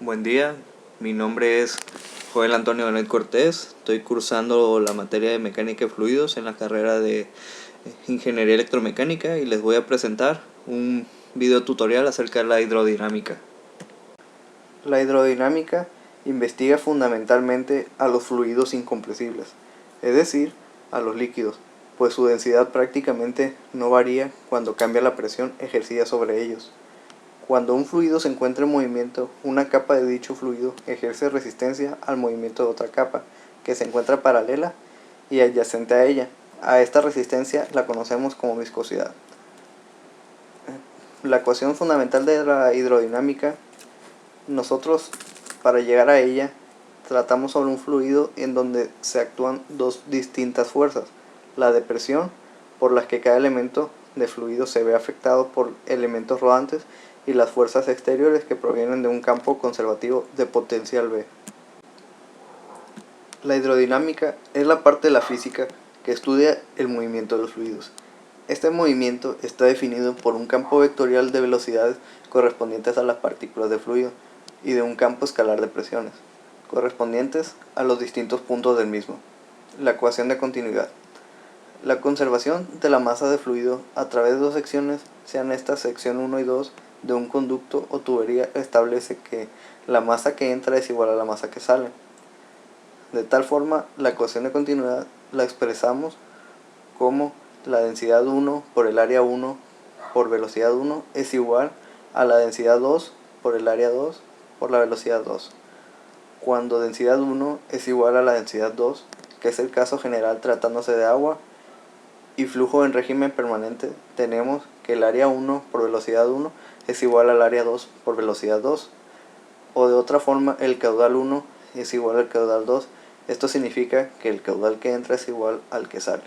Buen día, mi nombre es Joel Antonio Benet Cortés, estoy cursando la materia de mecánica de fluidos en la carrera de ingeniería electromecánica y les voy a presentar un video tutorial acerca de la hidrodinámica. La hidrodinámica investiga fundamentalmente a los fluidos incompresibles, es decir, a los líquidos, pues su densidad prácticamente no varía cuando cambia la presión ejercida sobre ellos. Cuando un fluido se encuentra en movimiento, una capa de dicho fluido ejerce resistencia al movimiento de otra capa, que se encuentra paralela y adyacente a ella. A esta resistencia la conocemos como viscosidad. La ecuación fundamental de la hidrodinámica, nosotros para llegar a ella tratamos sobre un fluido en donde se actúan dos distintas fuerzas, la de presión, por las que cada elemento de fluido se ve afectado por elementos rodantes, y las fuerzas exteriores que provienen de un campo conservativo de potencial B. La hidrodinámica es la parte de la física que estudia el movimiento de los fluidos. Este movimiento está definido por un campo vectorial de velocidades correspondientes a las partículas de fluido y de un campo escalar de presiones, correspondientes a los distintos puntos del mismo. La ecuación de continuidad. La conservación de la masa de fluido a través de dos secciones, sean estas sección 1 y 2, de un conducto o tubería, establece que la masa que entra es igual a la masa que sale. De tal forma, la ecuación de continuidad la expresamos como la densidad 1 por el área 1 por velocidad 1 es igual a la densidad 2 por el área 2 por la velocidad 2. Cuando densidad 1 es igual a la densidad 2, que es el caso general tratándose de agua y flujo en régimen permanente, tenemos que el área 1 por velocidad 1 es igual al área 2 por velocidad 2, o de otra forma el caudal 1 es igual al caudal 2. Esto significa que el caudal que entra es igual al que sale.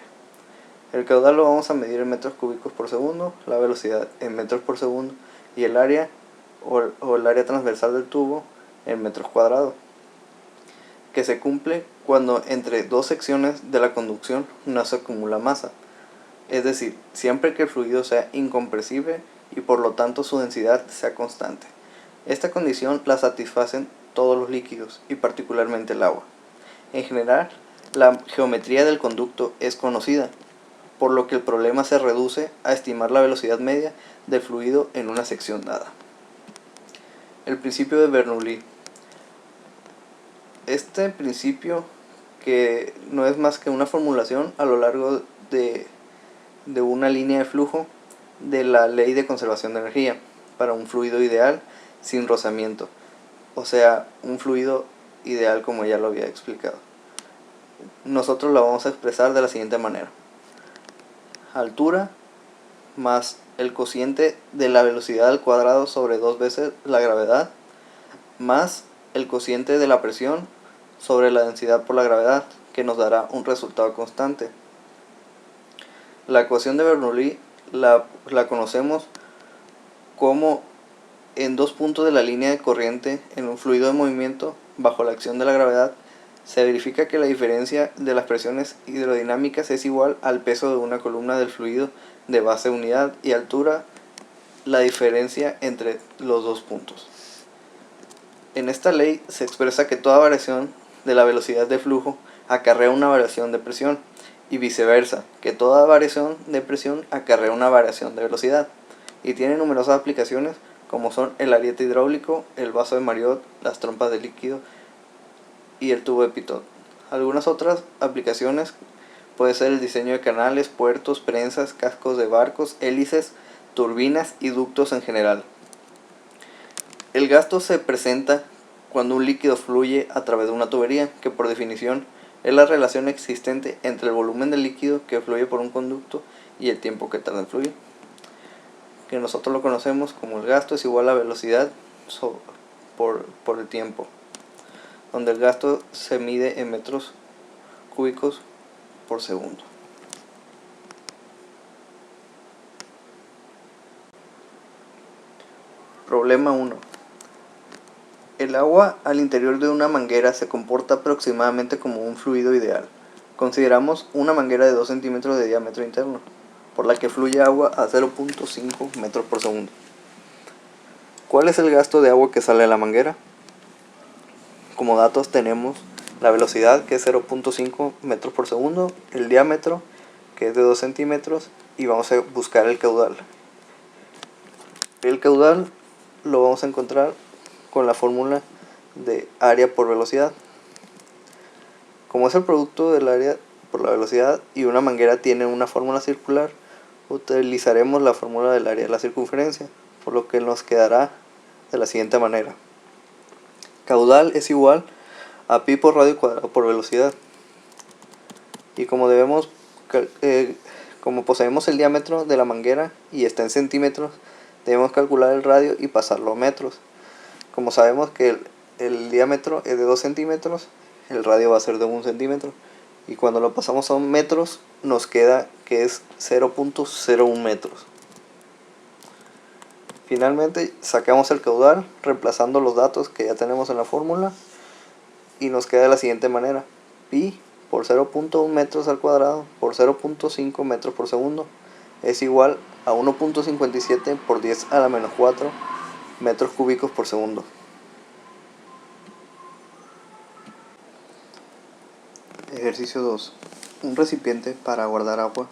El caudal lo vamos a medir en metros cúbicos por segundo, la velocidad en metros por segundo y el área o el área transversal del tubo en metros cuadrados, que se cumple cuando entre dos secciones de la conducción no se acumula masa, es decir, siempre que el fluido sea incompresible y por lo tanto su densidad sea constante. Esta condición la satisfacen todos los líquidos y particularmente el agua. En general, la geometría del conducto es conocida, por lo que el problema se reduce a estimar la velocidad media del fluido en una sección dada. El principio de Bernoulli. Este principio, que no es más que una formulación a lo largo de una línea de flujo de la ley de conservación de energía para un fluido ideal sin rozamiento, o sea, un fluido ideal como ya lo había explicado. Nosotros lo vamos a expresar de la siguiente manera: altura más el cociente de la velocidad al cuadrado sobre 2 veces la gravedad, más el cociente de la presión sobre la densidad por la gravedad, que nos dará un resultado constante. La ecuación de Bernoulli la conocemos como en dos puntos de la línea de corriente en un fluido de movimiento bajo la acción de la gravedad se verifica que la diferencia de las presiones hidrodinámicas es igual al peso de una columna del fluido de base unidad y altura, la diferencia entre los dos puntos. En esta ley se expresa que toda variación de la velocidad de flujo acarrea una variación de presión y viceversa, que toda variación de presión acarrea una variación de velocidad, y tiene numerosas aplicaciones como son el ariete hidráulico, el vaso de Mariotte, las trompas de líquido y el tubo de Pitot. Algunas otras aplicaciones puede ser el diseño de canales, puertos, prensas, cascos de barcos, hélices, turbinas y ductos en general. El gasto se presenta cuando un líquido fluye a través de una tubería, que por definición es la relación existente entre el volumen del líquido que fluye por un conducto y el tiempo que tarda en fluir, que nosotros lo conocemos como el gasto es igual a velocidad por el tiempo, donde el gasto se mide en metros cúbicos por segundo. Problema 1. El agua al interior de una manguera se comporta aproximadamente como un fluido ideal. Consideramos una manguera de 2 centímetros de diámetro interno, por la que fluye agua a 0.5 metros por segundo. ¿Cuál es el gasto de agua que sale de la manguera? Como datos tenemos la velocidad, que es 0.5 metros por segundo, el diámetro, que es de 2 centímetros, y vamos a buscar el caudal. El caudal lo vamos a encontrar con la fórmula de área por velocidad. Como es el producto del área por la velocidad y una manguera tiene una fórmula circular, utilizaremos la fórmula del área de la circunferencia, por lo que nos quedará de la siguiente manera. Caudal es igual a pi por radio cuadrado por velocidad. Y como poseemos el diámetro de la manguera y está en centímetros, debemos calcular el radio y pasarlo a metros. Como sabemos que el diámetro es de 2 centímetros, el radio va a ser de 1 centímetro. Y cuando lo pasamos a metros, nos queda que es 0.01 metros. Finalmente, sacamos el caudal reemplazando los datos que ya tenemos en la fórmula y nos queda de la siguiente manera: pi por 0.1 metros al cuadrado por 0.5 metros por segundo es igual a 1.57 por 10 a la menos 4 metros cúbicos por segundo. Ejercicio 2. Un recipiente para guardar agua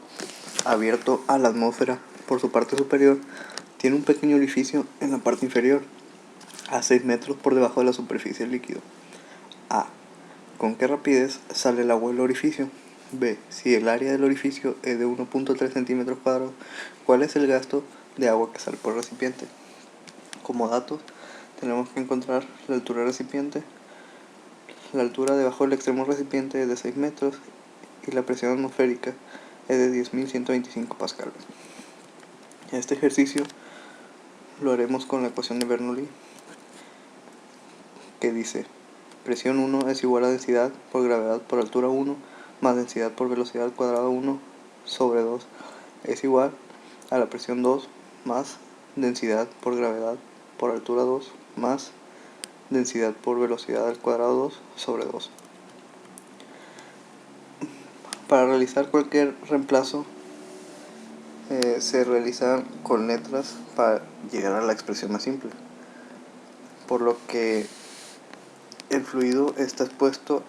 abierto a la atmósfera por su parte superior tiene un pequeño orificio en la parte inferior, a 6 metros por debajo de la superficie del líquido. A. ¿Con qué rapidez sale el agua del orificio? B. Si el área del orificio es de 1.3 centímetros cuadrados, ¿cuál es el gasto de agua que sale por el recipiente? Como datos, tenemos que encontrar la altura del recipiente. La altura debajo del extremo del recipiente es de 6 metros y la presión atmosférica es de 10.125 pascales. Este ejercicio lo haremos con la ecuación de Bernoulli, que dice: presión 1 es igual a densidad por gravedad por altura 1 más densidad por velocidad al cuadrado 1 sobre 2 es igual a la presión 2 más densidad por gravedad por altura 2 más densidad por velocidad al cuadrado 2 sobre 2. Para realizar cualquier reemplazo se realiza con letras para llegar a la expresión más simple, por lo que el fluido está expuesto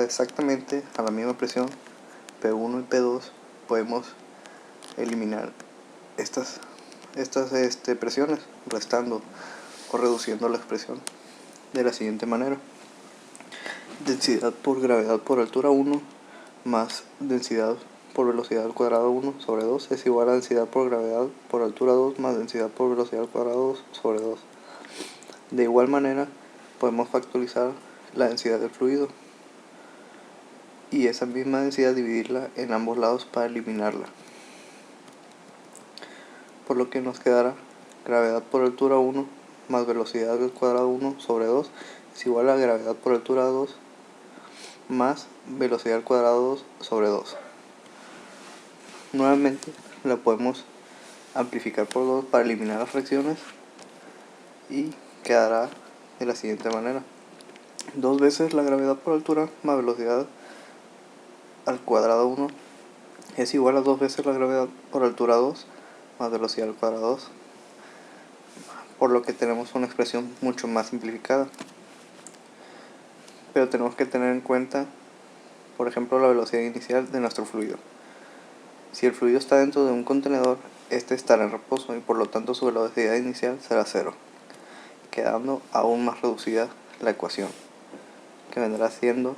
exactamente a la misma presión P1 y P2. Podemos eliminar estas presiones restando o reduciendo la expresión de la siguiente manera: densidad por gravedad por altura 1 más densidad por velocidad al cuadrado 1 sobre 2 es igual a densidad por gravedad por altura 2 más densidad por velocidad al cuadrado 2 sobre 2. De igual manera, podemos factorizar la densidad del fluido y esa misma densidad dividirla en ambos lados para eliminarla, por lo que nos quedará gravedad por altura 1 más velocidad al cuadrado 1 sobre 2 es igual a gravedad por altura 2 más velocidad al cuadrado 2 sobre 2. Nuevamente la podemos amplificar por 2 para eliminar las fracciones y quedará de la siguiente manera: 2 veces la gravedad por altura más velocidad al cuadrado 1 es igual a 2 veces la gravedad por altura 2 más velocidad al cuadrado 2, por lo que tenemos una expresión mucho más simplificada. Pero tenemos que tener en cuenta, por ejemplo, la velocidad inicial de nuestro fluido. Si el fluido está dentro de un contenedor, este estará en reposo y por lo tanto su velocidad inicial será 0, quedando aún más reducida la ecuación, que vendrá siendo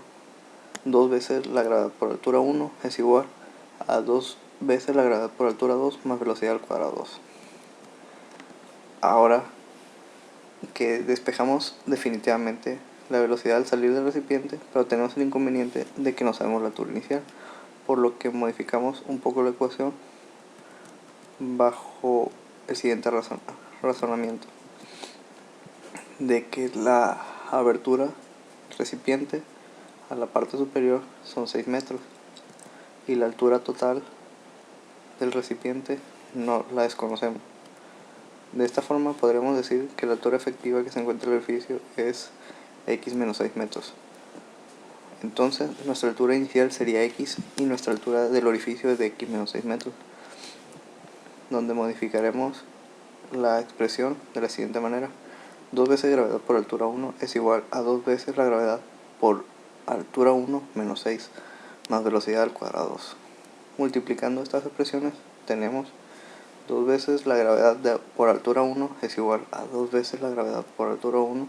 2 veces la gravedad por altura 1 es igual a 2 veces la gravedad por altura 2 más velocidad al cuadrado 2. Ahora que despejamos definitivamente la velocidad al salir del recipiente, pero tenemos el inconveniente de que no sabemos la altura inicial, por lo que modificamos un poco la ecuación bajo el siguiente razonamiento: de que la abertura recipiente a la parte superior son 6 metros y la altura total del recipiente no la desconocemos. De esta forma podremos decir que la altura efectiva que se encuentra en el orificio es x menos 6 metros. Entonces nuestra altura inicial sería x y nuestra altura del orificio es de x menos 6 metros, donde modificaremos la expresión de la siguiente manera: 2 veces gravedad por altura 1 es igual a 2 veces la gravedad por altura 1 menos 6 más velocidad al cuadrado 2. Multiplicando estas expresiones tenemos 2 veces la gravedad por altura 1 es igual a 2 veces la gravedad por altura 1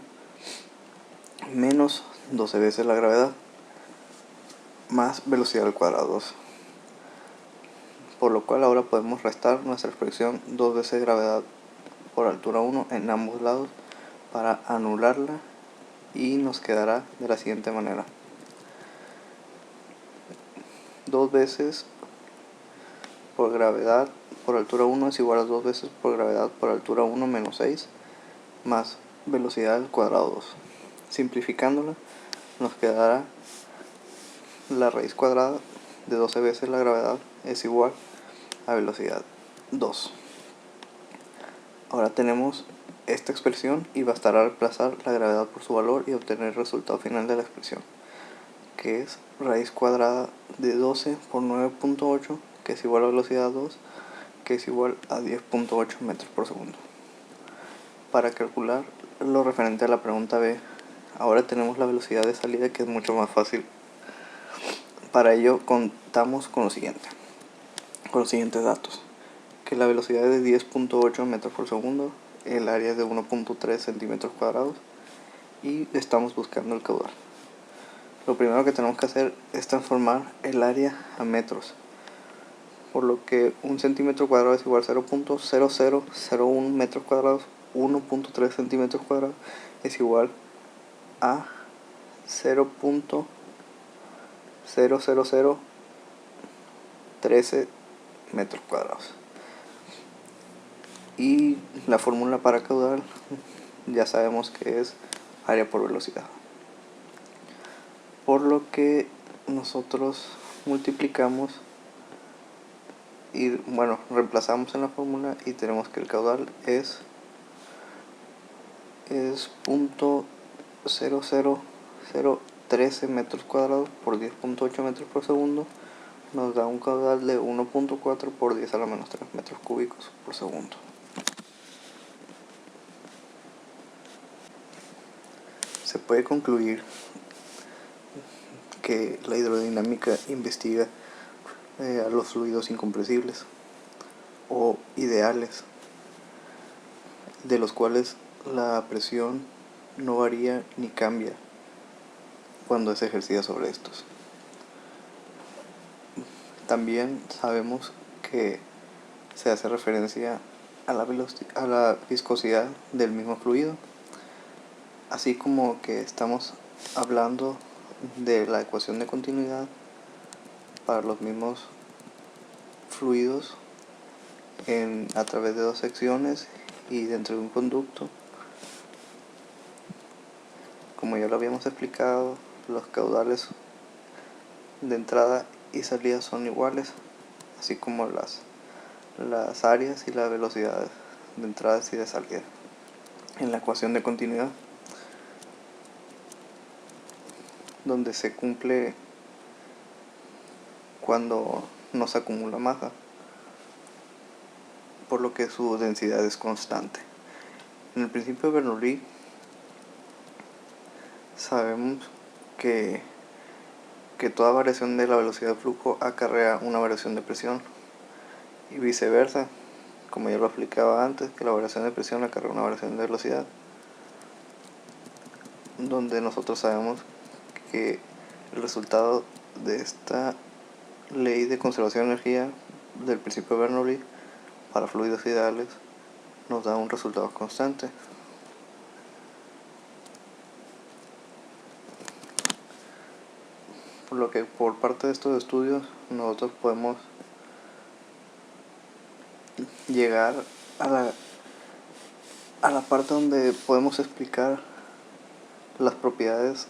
menos 12 veces la gravedad más velocidad al cuadrado 2. Por lo cual ahora podemos restar nuestra expresión 2 veces gravedad por altura 1 en ambos lados para anularla, y nos quedará de la siguiente manera: 2 veces por gravedad por altura 1 es igual a 2 veces por gravedad por altura 1 menos 6 más velocidad al cuadrado 2. Simplificándola nos quedará la raíz cuadrada de 12 veces la gravedad es igual a velocidad 2. Ahora tenemos esta expresión y bastará reemplazar la gravedad por su valor y obtener el resultado final de la expresión, que es raíz cuadrada de 12 por 9.8, que es igual a velocidad 2, que es igual a 10.8 metros por segundo. Para calcular lo referente a la pregunta B, ahora tenemos la velocidad de salida, que es mucho más fácil. Para ello contamos con los siguientes datos: que la velocidad es de 10.8 metros por segundo, el área es de 1.3 centímetros cuadrados y estamos buscando el caudal. Lo primero que tenemos que hacer es transformar el área a metros, por lo que un centímetro cuadrado es igual a 0.0001 metros cuadrados. 1.3 centímetros cuadrados es igual a 0.00013 metros cuadrados. Y la fórmula para caudal ya sabemos que es área por velocidad, por lo que nosotros multiplicamos y reemplazamos en la fórmula y tenemos que el caudal es 0.00013 metros cuadrados por 10.8 metros por segundo, nos da un caudal de 1.4 por 10 a la menos 3 metros cúbicos por segundo. Se puede concluir que la hidrodinámica investiga a los fluidos incompresibles o ideales, de los cuales la presión no varía ni cambia cuando es ejercida sobre estos. También sabemos que se hace referencia a la viscosidad del mismo fluido, así como que estamos hablando de la ecuación de continuidad para los mismos fluidos a través de dos secciones y dentro de un conducto. Como ya lo habíamos explicado, los caudales de entrada y salida son iguales, así como las áreas y las velocidades de entrada y de salida. En la ecuación de continuidad, donde se cumple cuando no se acumula masa, por lo que su densidad es constante. En el principio de Bernoulli sabemos que toda variación de la velocidad de flujo acarrea una variación de presión, y viceversa, como ya lo explicaba antes, que la variación de presión acarrea una variación de velocidad, donde nosotros sabemos que el resultado de esta ley de conservación de energía del principio de Bernoulli para fluidos ideales nos da un resultado constante. Por lo que por parte de estos estudios nosotros podemos llegar a la parte donde podemos explicar las propiedades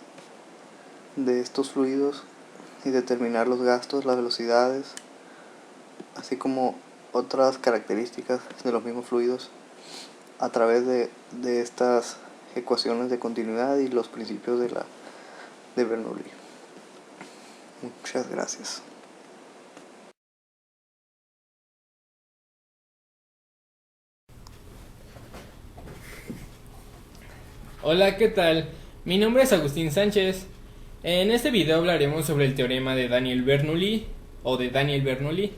de estos fluidos y determinar los gastos, las velocidades, así como otras características de los mismos fluidos a través de estas ecuaciones de continuidad y los principios de Bernoulli. Muchas gracias. Hola, ¿qué tal? Mi nombre es Agustín Sánchez. En este video hablaremos sobre el teorema de Daniel-Bernoulli o de Daniel-Bernoulli.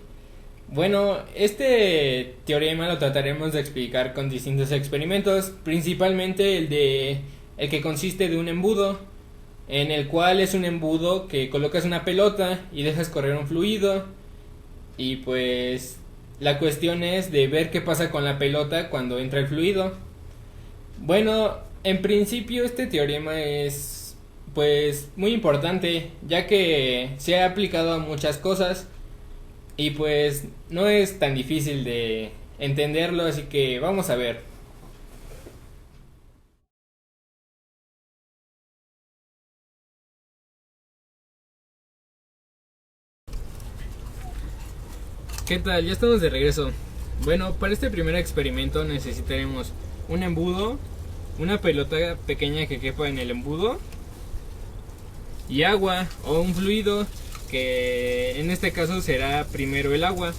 Bueno, este teorema lo trataremos de explicar con distintos experimentos, principalmente el que consiste de un embudo, en el cual es un embudo que colocas una pelota y dejas correr un fluido, y pues la cuestión es de ver qué pasa con la pelota cuando entra el fluido. Bueno, en principio este teorema es pues muy importante, ya que se ha aplicado a muchas cosas y pues no es tan difícil de entenderlo, así que vamos a ver. ¿Qué tal? Ya estamos de regreso. Bueno, para este primer experimento necesitaremos un embudo, una pelota pequeña que quepa en el embudo y agua o un fluido, que en este caso será primero el agua.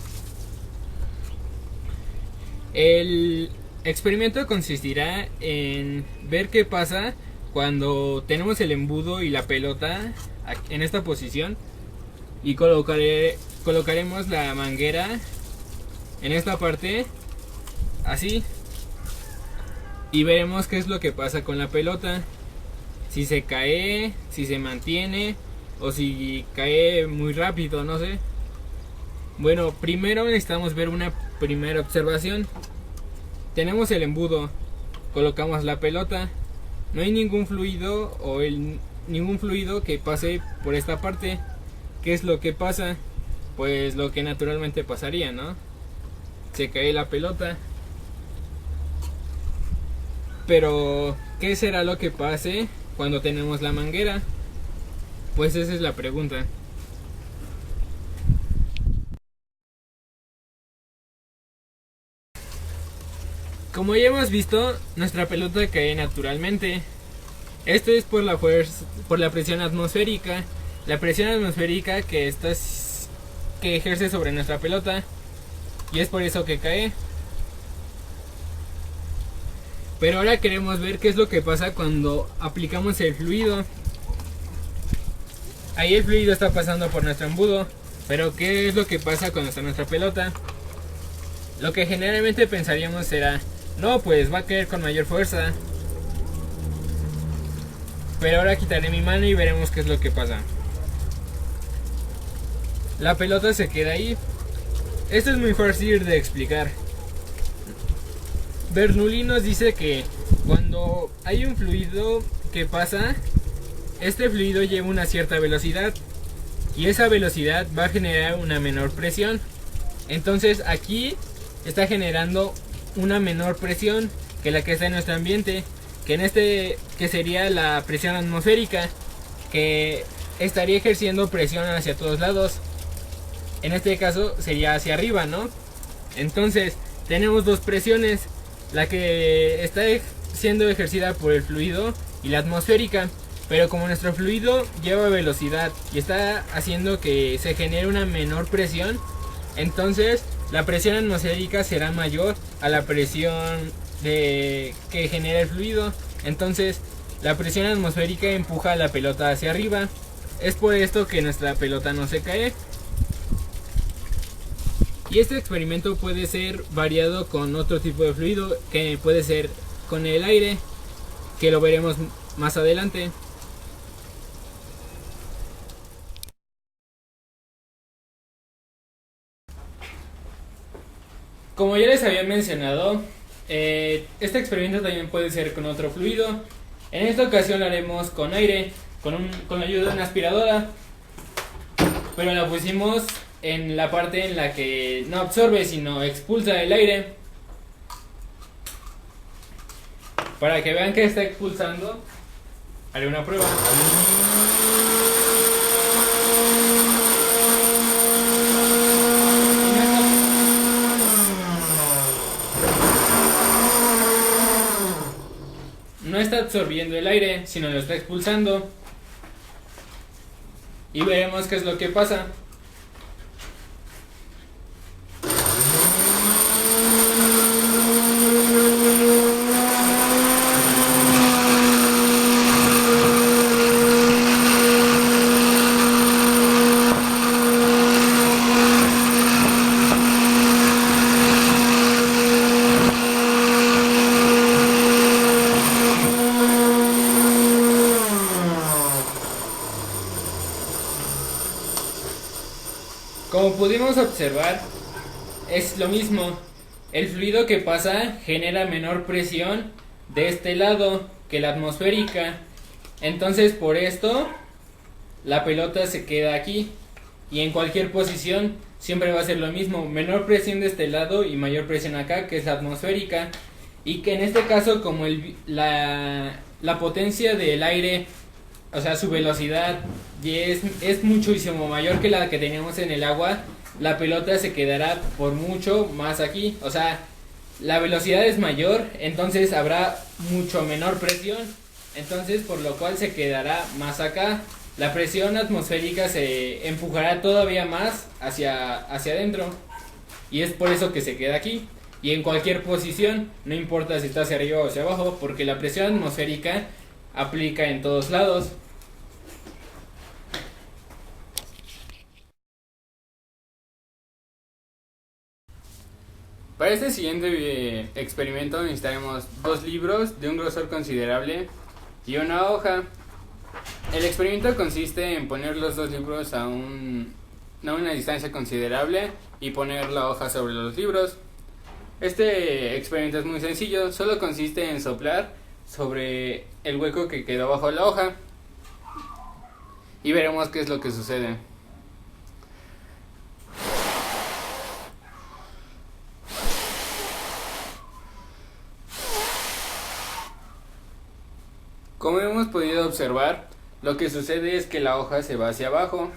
El experimento consistirá en ver qué pasa cuando tenemos el embudo y la pelota en esta posición y colocaremos la manguera en esta parte, así, y veremos qué es lo que pasa con la pelota, si se cae, si se mantiene o si cae muy rápido, no sé. Bueno, primero necesitamos ver una primera observación. Tenemos el embudo, colocamos la pelota, no hay ningún fluido ningún fluido que pase por esta parte. ¿Qué es lo que pasa? Pues lo que naturalmente pasaría, ¿no? Se cae la pelota. Pero, ¿qué será lo que pase cuando tenemos la manguera? Pues esa es la pregunta. Como ya hemos visto, nuestra pelota cae naturalmente. Esto es por la presión atmosférica. La presión atmosférica que ejerce sobre nuestra pelota, y es por eso que cae. Pero ahora queremos ver qué es lo que pasa cuando aplicamos el fluido. Ahí el fluido está pasando por nuestro embudo, pero ¿qué es lo que pasa cuando está nuestra pelota? Lo que generalmente pensaríamos será: no, pues va a caer con mayor fuerza. Pero ahora quitaré mi mano y veremos qué es lo que pasa. La pelota se queda ahí. Esto es muy fácil de explicar. Bernoulli nos dice que cuando hay un fluido que pasa, este fluido lleva una cierta velocidad y esa velocidad va a generar una menor presión. Entonces aquí está generando una menor presión que la que está en nuestro ambiente, que sería la presión atmosférica, que estaría ejerciendo presión hacia todos lados. En este caso sería hacia arriba, ¿no? Entonces tenemos dos presiones, la que está siendo ejercida por el fluido y la atmosférica. Pero como nuestro fluido lleva velocidad y está haciendo que se genere una menor presión, entonces la presión atmosférica será mayor a la presión que genera el fluido. Entonces la presión atmosférica empuja a la pelota hacia arriba. Es por esto que nuestra pelota no se cae. Y este experimento puede ser variado con otro tipo de fluido, que puede ser con el aire, que lo veremos más adelante. Como ya les había mencionado, este experimento también puede ser con otro fluido. En esta ocasión lo haremos con aire, con la ayuda de una aspiradora, pero la pusimos en la parte en la que no absorbe sino expulsa el aire. Para que vean que está expulsando, haré una prueba. No está absorbiendo el aire, sino lo está expulsando. Y veremos qué es lo que pasa. Como pudimos observar, es lo mismo. El fluido que pasa genera menor presión de este lado que la atmosférica. Entonces por esto la pelota se queda aquí. Y en cualquier posición siempre va a ser lo mismo. Menor presión de este lado y mayor presión acá, que es la atmosférica. Y que en este caso, como la potencia del aire, o sea su velocidad, es muchísimo mayor que la que teníamos en el agua, la pelota se quedará por mucho más aquí. O sea, la velocidad es mayor, entonces habrá mucho menor presión, entonces por lo cual se quedará más acá. La presión atmosférica se empujará todavía más hacia adentro, y es por eso que se queda aquí. Y en cualquier posición, no importa si está hacia arriba o hacia abajo, porque la presión atmosférica aplica en todos lados. Para este siguiente experimento necesitaremos 2 libros de un grosor considerable y una hoja. El experimento consiste en poner los 2 libros a una distancia considerable y poner la hoja sobre los libros. Este experimento es muy sencillo, solo consiste en soplar sobre el hueco que quedó bajo la hoja y veremos qué es lo que sucede. Como hemos podido observar, lo que sucede es que la hoja se va hacia abajo.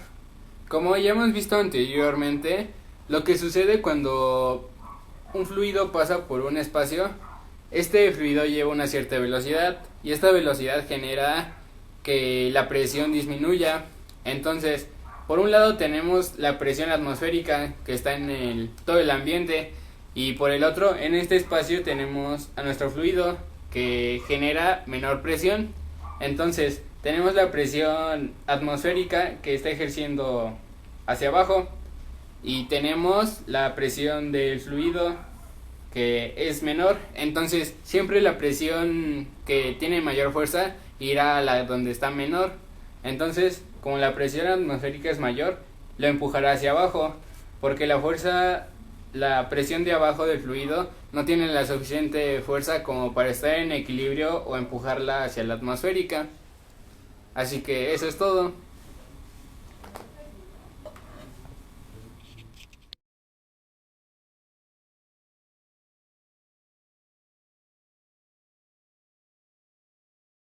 Como ya hemos visto anteriormente, lo que sucede cuando un fluido pasa por un espacio, este fluido lleva una cierta velocidad y esta velocidad genera que la presión disminuya. Entonces, por un lado tenemos la presión atmosférica que está en todo el ambiente, y por el otro, en este espacio tenemos a nuestro fluido que genera menor presión. Entonces, tenemos la presión atmosférica que está ejerciendo hacia abajo y tenemos la presión del fluido que es menor. Entonces siempre la presión que tiene mayor fuerza irá a la donde está menor. Entonces, como la presión atmosférica es mayor, lo empujará hacia abajo, porque la presión de abajo del fluido no tiene la suficiente fuerza como para estar en equilibrio o empujarla hacia la atmosférica. Así que eso es todo.